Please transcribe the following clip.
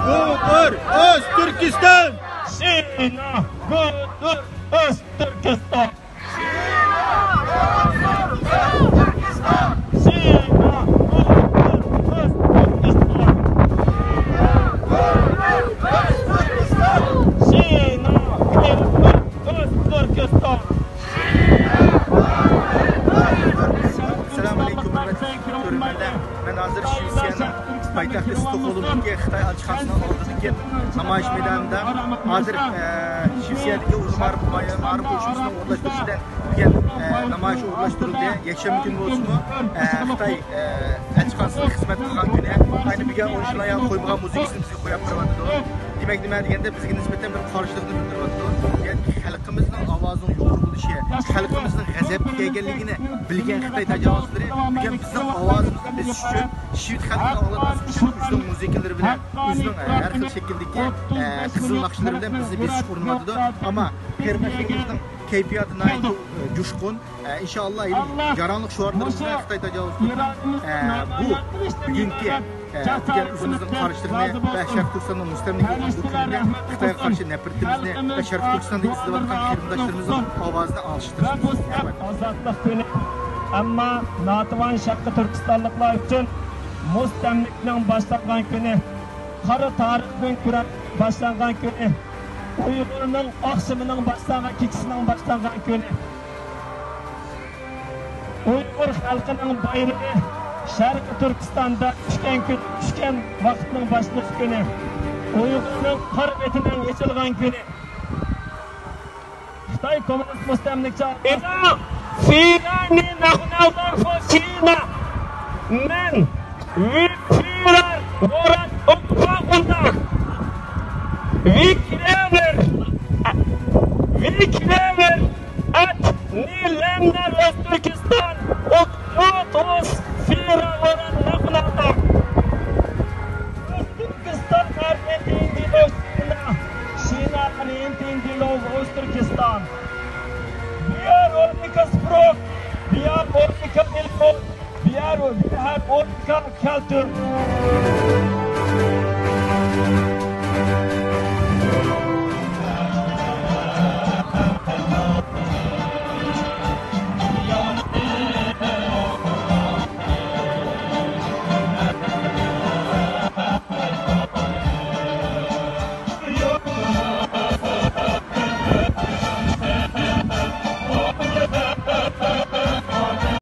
Budur Öztürkistan. Şina, budur Öztürkistan. Ben hazır Şivsiyanın paytaxtı Stokholm'daki Xitay elçixanasının oldidagi namoyish maydonida hazır Şivsiyadagi marif qo'shimchasini o'rlashtirishdan degan namoyish o'rlashtirildi. Yakshanba kuni bo'lsin-ku Xitoy elchixonasining xizmat qilgan kuni ayni birga o'yinchilar qo'ymagan muzikasini bizga qo'yib turibdi. Demak nima deganda bizga nisbatan bir qarshilikni bildiryapti. Ya'ni xalqimizning ovozining yuqori bo'lishi, xalqimizning g'azabga kelganligini bilgan Xitoy tajovuzlari bugun bizning ovozimizni besish uchun Shivit xalqini olib uchun o'zining musiqalari bilan, o'zining har xil shakldagi qizil naqshlari bilan bizni besish urinadi. Ammo qirg'izistonning kayfiyatini jo'shqin inshaalloh jaronlik shuarlari bilan Xitoy tajovuzlari bu bugungi degan o'zimizning qarshilikni va Sharq Turkistonning mustamlikaligini Xitoyga qarshi nafratimizni va Sharq Turkistonda izlayotgan qarindoshlarimizning ovozini alishtiramiz. Ozodlik kuni. Ammo Notvan Sharq Turkistonliklar uchun mustamlikaning boshlangan kuni, qora tarixning boshlangan kuni, Uyg'urning oqshimining boshlangan kechisining boshlangan kuni. Uyg'ur xalqining bayrog'i Sharq Turkistonda tushgan vaqtning boshlanish kuni. Uyg'urning qor betining yechilgan kuni. Xitoy kommunist mustamlika Firani nachnaldan China. Men Führer Murat Okkubagunda. Vi kräver att ni lämnar Östturkestan och låt oss fira våran nationaldag. Östturkestan är inte en del av Kina. Kina är inte en del av Östturkestan. Vi har olika språk, vi har olika religion, vi har olika kultur.